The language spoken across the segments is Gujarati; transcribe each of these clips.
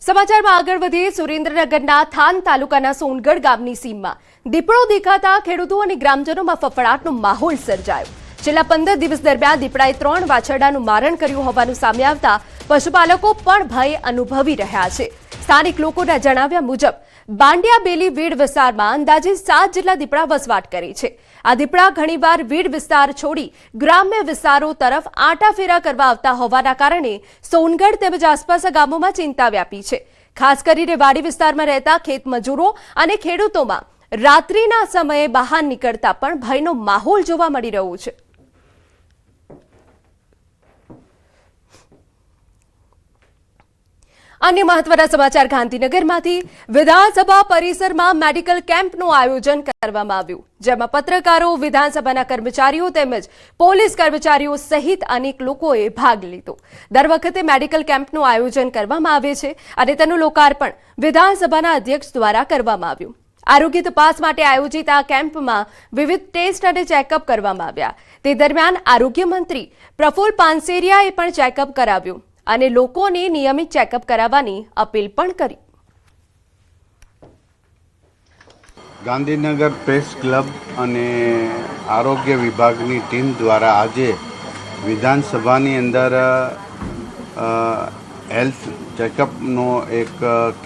સમાચારમાં આગળ વધીએ સુરેન્દ્રનગરના થાન તાલુકાના સોનગઢ ગામની સીમમાં દીપડો દેખાતા ખેડૂતો અને ગ્રામજનોમાં ફફડાટનો માહોલ સર્જાયો। છેલ્લા 15 દિવસ દરમિયાન દીપડાએ 3 વાછરડાનું મારણ કર્યું હોવાનું સામે આવતા પશુપાલકો પણ ભય અનુભવી રહ્યા છે। સ્થાનિક લોકોના જણાવ્યા મુજબ બાંડિયા બેલી વીડ વિસ્તારમાં અંદાજે 7 જેટલા દીપડા વસવાટ કરે છે। આ દીપડા ઘણીવાર વીડ વિસ્તાર છોડી ગ્રામ્ય વિસ્તારો તરફ આંટાફેરા કરવા આવતા હોવાના કારણે સોનગઢ તેમજ આસપાસના ગામોમાં ચિંતા વ્યાપી છે। ખાસ કરીને વાડી વિસ્તારમાં રહેતા ખેતમજૂરો અને ખેડૂતોમાં રાત્રિના સમયે બહાર નીકળતા પણ ભયનો માહોલ જોવા મળી રહ્યો છે। अन्य महत्वना समाचार गांधीनगरमांथी विधानसभा परिसरमां मेडिकल केम्पनुं आयोजन करवामां आव्युं, जेमां पत्रकारो, विधानसभाना कर्मचारीओ तेमज पोलीस कर्मचारीओ सहित अनेक लोकोए भाग लीधो। दर वखते मेडिकल केम्पनुं आयोजन करवामां आवे छे अने तेनुं लोकार्पण विधानसभाना अध्यक्ष द्वारा करवामां आव्युं। आरोग्य तपास माटे आयोजित आ केम्पमां विविध टेस्ट अने चेकअप करवामां आव्या। ते दरमियान आरोग्य मंत्री प्रफुल्ल पानसेरियाए पण चेकअप कराव्युं અને લોકોને નિયમિત ચેકઅપ કરાવવાની અપીલ પણ કરી। ગાંધીનગર પ્રેસ ક્લબ અને આરોગ્ય વિભાગની ટીમ દ્વારા આજે વિધાનસભાની અંદર હેલ્થ ચેકઅપનો એક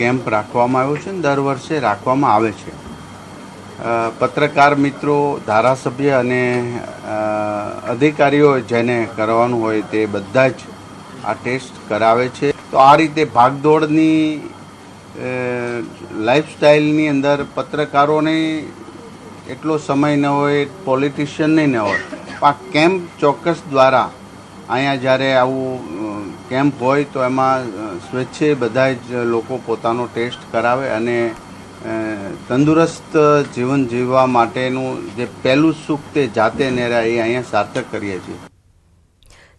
કેમ્પ રાખવામાં આવ્યો છે। દર વર્ષે રાખવામાં આવે છે। પત્રકાર મિત્રો, ધારાસભ્ય અને અધિકારીઓ જેને કરવાનું હોય તે બધા જ આ ટેસ્ટ કરાવે છે। તો આ રીતે ભાગદોડની લાઈફસ્ટાઈલની અંદર પત્રકારોને એટલો સમય ન હોય, પોલિટિશિયનને ન હોય, પણ આ કેમ્પ ચોક્કસ દ્વારા અહીંયા જ્યારે આવું કેમ્પ હોય તો એમાં સ્વેચ્છાએ બધા જ લોકો પોતાનો ટેસ્ટ કરાવે અને તંદુરસ્ત જીવન જીવવા માટેનું જે પહેલું સુખ તે જાતે નેરા એ અહીંયા સાર્થક કરીએ છીએ।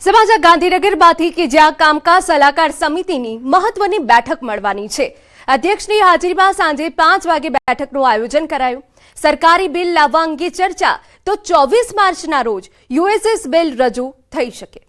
સમાચાર ગાંધીનગરમાંથી કે જ્યાં કામકાજ સલાહકાર સમિતિની મહત્વની બેઠક મળવાની છે। અધ્યક્ષની હાજરીમાં સાંજે 5 વાગે બેઠકનું આયોજન કરાયું। સરકારી બિલ લાવવા અંગે ચર્ચા તો 24 માર્ચના રોજ યુએસએસ બિલ રજૂ થઈ શકે।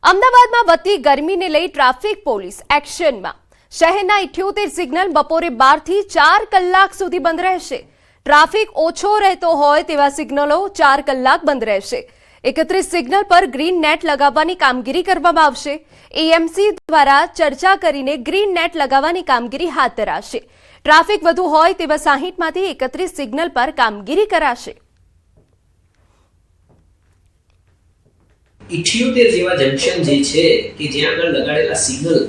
અમદાવાદમાં વધતી ગરમીને લઈ ટ્રાફિક પોલીસ એક્શનમાં। શહેરના 78 સિગ્નલ બપોરે 12 થી 4 કલાક સુધી બંધ રહેશે। ટ્રાફિક ઓછો રહેતો હોય તેવા સિગ્નલો 4 કલાક બંધ રહેશે। 31 સિગ્નલ પર ગ્રીન નેટ લગાવવાની કામગીરી કરવામાં આવશે। એએમસી દ્વારા ચર્ચા કરીને ગ્રીન નેટ લગાવવાની કામગીરી હાથ ધરાશે। ટ્રાફિક વધુ હોય તેવા 60 માંથી 31 સિગ્નલ પર કામગીરી કરાશે। 78 જેવા જંકશન જે છે કે જ્યાં આગળ લગાડેલા સિગ્નલ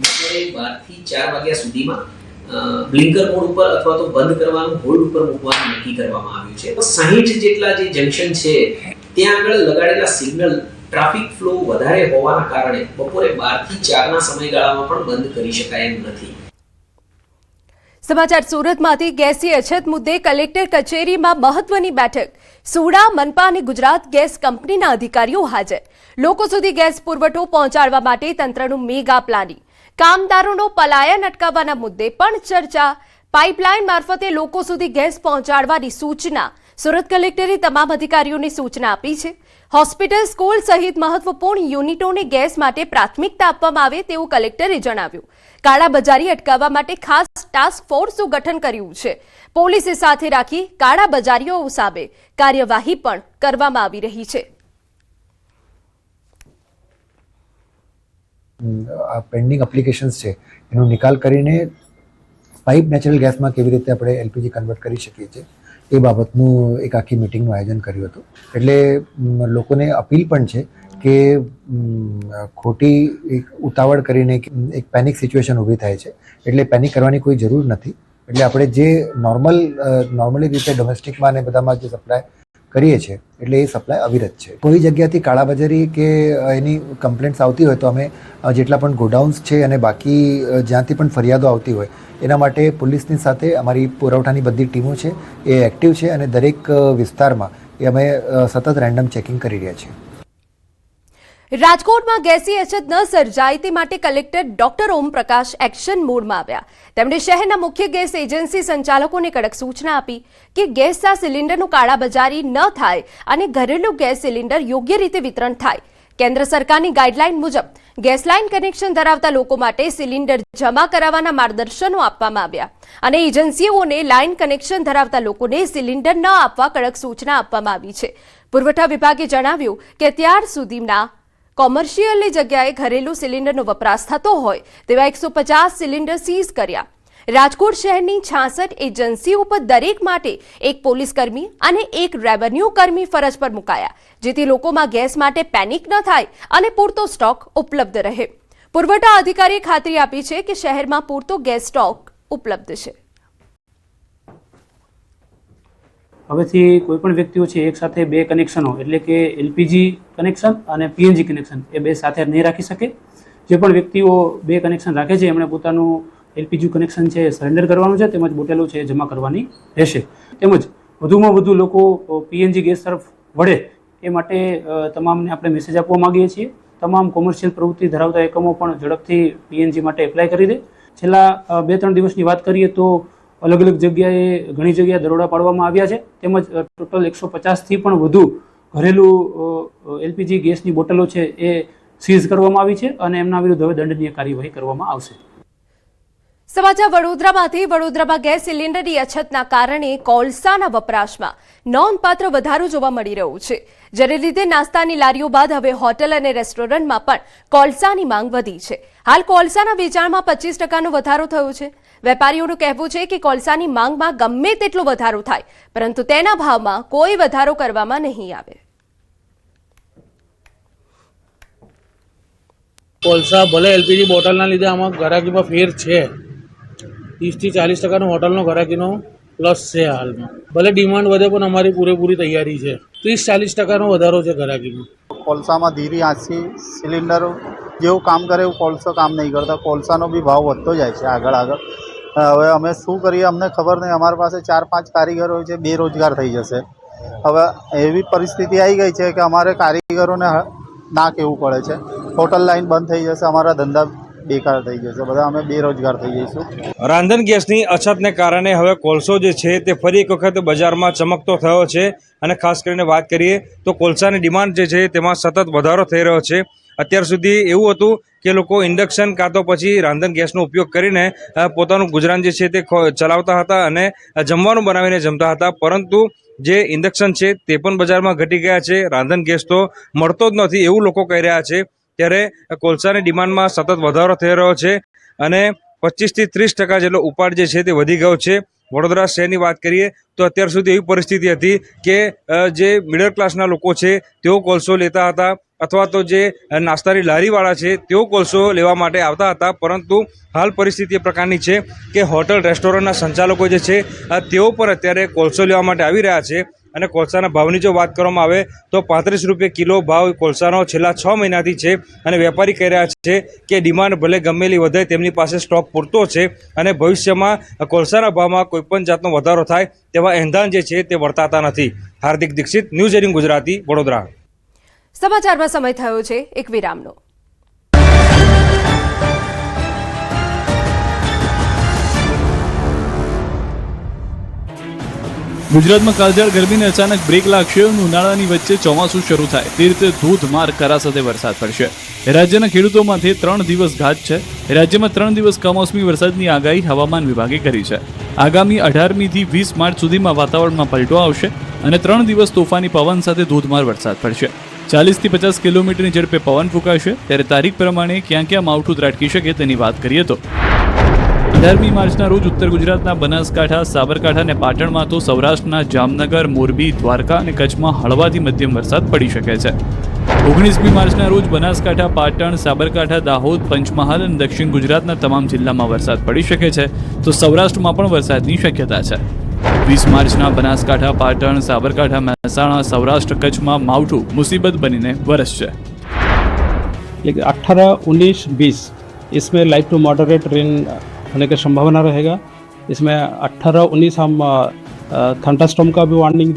બપોરે 12 થી 4 વાગ્યા સુધીમાં બ્લિંકર મોડ ઉપર અથવા તો બંધ કરવાનું, હોલ્ડ ઉપર મૂકવાનું નક્કી કરવામાં આવ્યું છે। 60 જેટલા જે જંકશન છે ત્યાં આગળ લગાડેલા સિગ્નલ ટ્રાફિક ફ્લો વધારે હોવાના કારણે બપોરે 12 થી 4 ના સમયગાળામાં પણ બંધ કરી શકાય એમ નથી। સમાચાર સુરતમાંથી ગેસની અછત મુદ્દે કલેક્ટર કચેરીમાં મહત્વની બેઠક। સુડા, મનપા અને ગુજરાત ગેસ કંપનીના અધિકારીઓ હાજર। લોકો સુધી ગેસ પુરવઠો પહોંચાડવા માટે તંત્રનું મેગા પ્લાનિંગ। કામદારોનો પલાયન અટકાવવાના મુદ્દે પણ ચર્ચા। પાઇપલાઇન મારફતે લોકો સુધી ગેસ પહોંચાડવાની સૂચના। સુરત કલેક્ટરે તમામ અધિકારીઓને સૂચના આપી છે। હોસ્પિટલ, સ્કૂલ સહિત મહત્વપૂર્ણ યુનિટોને ગેસ માટે પ્રાથમિકતા આપવામાં આવે તેવું કલેક્ટરે જણાવ્યું। કાળાબજારી અટકાવવા માટે ખાસ ટાસ્ક ફોર્સનું ગઠન કર્યું છે। પોલીસે સાથે રાખી કાળાબજારીઓ સામે કાર્યવાહી પણ કરવામાં આવી રહી છે। પેન્ડિંગ એપ્લિકેશન્સ છે એનો નિકાલ કરીને પાઇપ નેચરલ ગેસમાં કેવી રીતે આપણે એલપીજી કન્વર્ટ કરી શકીએ છીએ એ બાબતનું એક આખી મિટિંગનું આયોજન કર્યું હતું। એટલે લોકોને અપીલ પણ છે કે ખોટી એક ઉતાવળ કરીને એક પેનિક સિચ્યુએશન ઊભી થાય છે, એટલે પેનિક કરવાની કોઈ જરૂર નથી। એટલે આપણે જે નોર્મલી રીતે ડોમેસ્ટિકમાં અને બધામાં જે સપ્લાય કરીએ છીએ એટલે એ સપ્લાય અવિરત છે। કોઈ જગ્યાથી કાળાબજારી કે એની કમ્પ્લેન્ટ્સ આવતી હોય તો અમે જેટલા પણ ગોડાઉન્સ છે અને બાકી જ્યાંથી પણ ફરિયાદો આવતી હોય એના માટે પોલીસની સાથે અમારી પુરવઠાની બધી ટીમો છે એ એક્ટિવ છે અને દરેક વિસ્તારમાં એ અમે સતત રેન્ડમ ચેકિંગ કરી રહ્યા છીએ। રાજકોટમાં ગેસની અછત ન સર્જાય તે માટે collector doctor Om Prakash action મોડમાં આવ્યા. તેમણે શહેરના મુખ્ય ગેસ એજન્સી સંચાલકોને કડક સૂચના આપી કે ગેસના સિલિન્ડરનું કાળાબજારી ન થાય અને ઘરેલું ગેસ સિલિન્ડર યોગ્ય રીતે વિતરણ થાય. કેન્દ્ર સરકારની ગાઈડલાઈન મુજબ ગેસ લાઇન કનેક્શન ધરાવતા લોકો માટે સિલિન્ડર જમા કરાવવાના માર્ગદર્શનો આપવામાં આવ્યા અને એજન્સીઓને લાઇન કનેક્શન ધરાવતા લોકોને સિલિન્ડર ન આપવા કડક સૂચના આપવામાં આવી છે. પુરવઠા વિભાગે જણાવ્યું કે અત્યાર સુધીના કોમર્શિયલની જગ્યાએ ઘરેલું સિલિન્ડરનો વપરાશ થતો હોય તેવા 150 સિલિન્ડર સીઝ કર્યા. રાજકોટ શહેરની 66 એજન્સીઓ પર દરેક માટે એક પોલીસકર્મી અને એક રેવન્યુ કર્મી ફરજ પર મુકાયા, જેથી લોકોમાં ગેસ માટે પેનિક ન થાય અને પૂરતો સ્ટોક ઉપલબ્ધ રહે. પુરવઠા અધિકારીએ ખાતરી આપી છે કે શહેરમાં પૂરતો ગેસ સ્ટોક ઉપલબ્ધ છે. હવેથી કોઈપણ વ્યક્તિઓ છે એક સાથે બે કનેક્શનો એટલે કે એલપીજી કનેક્શન અને પીએનજી કનેક્શન એ બે સાથે નહીં રાખી શકે. જે પણ વ્યક્તિઓ બે કનેક્શન રાખે છે એમણે પોતાનું એલપીજી કનેક્શન છે સરેન્ડર કરવાનું છે, તેમજ બોટેલો છે જમા કરવાની રહેશે. તેમજ વધુમાં વધુ લોકો પીએનજી ગેસ તરફ વળે એ માટે તમામને આપણે મેસેજ આપવા માગીએ છીએ. તમામ કોમર્શિયલ પ્રવૃત્તિ ધરાવતા એકમો પણ ઝડપથી પીએનજી માટે એપ્લાય કરી દે. છેલ્લા 2-3 દિવસની વાત કરીએ તો અલગ અલગ જગ્યાએ ઘણી જગ્યાએ દરોડા પાડવામાં આવ્યા છે. તેમજ ટોટલ 150થી પણ વધુ ઘરેલું એલપીજી ગેસની બોટલો છે એ સીઝ કરવામાં આવી છે અને એમના વિરુદ્ધ હવે દંડનીય કાર્યવાહી કરવામાં આવશે. સમાચાર વડોદરામાંથી. વડોદરામાં ગેસ સિલિન્ડરની અછતના કારણે કોલસાના વપરાશમાં નોંધપાત્ર વધારો જોવા મળી રહ્યો છે, જેને લીધે નાસ્તાની લારીઓ બાદ હવે હોટલ અને રેસ્ટોરન્ટમાં પણ કોલસાની માંગ વધી છે. હાલ કોલસાના વેચાણમાં 25% વધારો થયો છે. વેપારીઓનું કહેવું છે કે કોલસાની માંગમાં ગમે તેટલો વધારો થાય, પરંતુ તેના ભાવમાં કોઈ વધારો કરવામાં નહીં આવે. કોલસા ભલે એલપીજી બોટલના લીધે આમાં ગ્રાહકીમાં ફેર છે, 30-40% હોટલનો ગ્રાહકીનો પ્લસ છે હાલમાં. ભલે ડિમાન્ડ વધે પણ અમારી પૂરેપૂરી તૈયારી છે. 30-40% વધારો છે ગ્રાહકીમાં. કોલસામાં ધીરી આંચી સિલિન્ડર જેવું કામ કરે એવું કોલસો કામ નહીં કરતા. કોલસાનો બી ભાવ વધતો જાય છે આગળ. હવે અમે શું કરીએ અમને ખબર નહીં. અમારી પાસે 4-5 કારીગરો છે, બેરોજગાર થઈ જશે. હવે એવી પરિસ્થિતિ આવી ગઈ છે કે અમારે કારીગરોને ના કહેવું પડે છે. હોટલ લાઈન બંધ થઈ જશે, અમારા ધંધા બેકાર થઈ જશે, બધા અમે બેરોજગાર થઈ જઈશું. રાંધણ ગેસની અછતને કારણે હવે કોલસો જે છે તે ફરી એક વખત બજારમાં ચમકતો થયો છે અને ખાસ કરીને વાત કરીએ તો કોલસાની ડિમાન્ડ જે છે તેમાં સતત વધારો થઈ રહ્યો છે. અત્યાર સુધી એવું હતું કે લોકો ઇન્ડક્શન કાં તો પછી રાંધણ ગેસનો ઉપયોગ કરીને પોતાનું ગુજરાન જે છે તે ચલાવતા હતા અને જમવાનું બનાવીને જમતા હતા, પરંતુ જે ઇન્ડક્શન છે તે પણ બજારમાં ઘટી ગયા છે. રાંધણ ગેસ તો મળતો જ નથી એવું લોકો કહી રહ્યા છે. ત્યારે કોલસાની ડિમાન્ડમાં સતત વધારો થઈ રહ્યો છે અને 25-30% જેટલો ઉપાડ જે છે તે વધી ગયો છે. વડોદરા શહેરની વાત કરીએ તો અત્યાર સુધી એવી પરિસ્થિતિ હતી કે જે મિડલ ક્લાસના લોકો છે તેઓ કોલસો લેતા હતા અથવા તો જે નાસ્તાની લારીવાળા છે તેઓ કોલસો લેવા માટે આવતા હતા, પરંતુ હાલ પરિસ્થિતિ એ પ્રકારની છે કે હોટલ રેસ્ટોરન્ટના સંચાલકો જે છે તેઓ પણ અત્યારે કોલસો લેવા માટે આવી રહ્યા છે. અને કોલસાના ભાવની જો વાત કરવામાં આવે તો 35 રૂપિયા કિલો ભાવ કોલસાનો છેલ્લા 6 મહિનાથી છે અને વેપારી કહી રહ્યા છે કે ડિમાન્ડ ભલે ગમેલી વધે તેમની પાસે સ્ટોક પૂરતો છે અને ભવિષ્યમાં કોલસાના ભાવમાં કોઈપણ જાતનો વધારો થાય તેવા એંધાણ જે છે તે વર્તાતા નથી. હાર્દિક દીક્ષિત, ન્યૂઝ 18 ગુજરાતી, વડોદરા. સમાચારમાં સમય થયો છે એક વિરામનો. ગુજરાતમાં કાળઝાળ ગરમીને અચાનક બ્રેક લાગશે અને ઉનાળાની વચ્ચે ચોમાસું શરૂ થાય તે રીતે ધોધમાર કરા સાથે વરસાદ પડશે. રાજ્યના ખેડૂતો માટે 3 દિવસ ઘાત છે. રાજ્યમાં 3 દિવસ કમોસમી વરસાદની આગાહી હવામાન વિભાગે કરી છે. આગામી 18મીથી 20 માર્ચ સુધીમાં વાતાવરણમાં પલટો આવશે અને 3 દિવસ તોફાની પવન સાથે ધોધમાર વરસાદ પડશે. 40થી 50 કિલોમીટરની ઝડપે પવન ફૂંકાશે. ત્યારે તારીખ પ્રમાણે ક્યાં ક્યાં માવઠું ત્રાટકી શકે તેની વાત કરીએ તો 18મી માર્ચના રોજ ઉત્તર ગુજરાતના બનાસકાંઠા, સાબરકાંઠા અને પાટણમાં તો સૌરાષ્ટ્રના જામનગર, મોરબી, દ્વારકા અને કચ્છમાં હળવાથી મધ્યમ વરસાદ પડી શકે છે. 19મી માર્ચના રોજ બનાસકાંઠા, પાટણ, સાબરકાંઠા, દાહોદ, પંચમહાલ અને દક્ષિણ ગુજરાતના તમામ જિલ્લામાં વરસાદ પડી શકે છે, તો સૌરાષ્ટ્રમાં પણ વરસાદની શક્યતા છે. 20 માર્ચના બનાસકાંઠા, પાટણ, સાબરકાંઠા, મહેસાણા, સૌરાષ્ટ્ર, કચ્છમાં માવઠું મુસીબત બનીને વરસશે. 18, 19, 20 इसमें लाइट टू मॉडरेट रेन होने की संभावना रहेगा. इसमें 18-19 हम थंडरस्टॉर्म का भी वार्निंग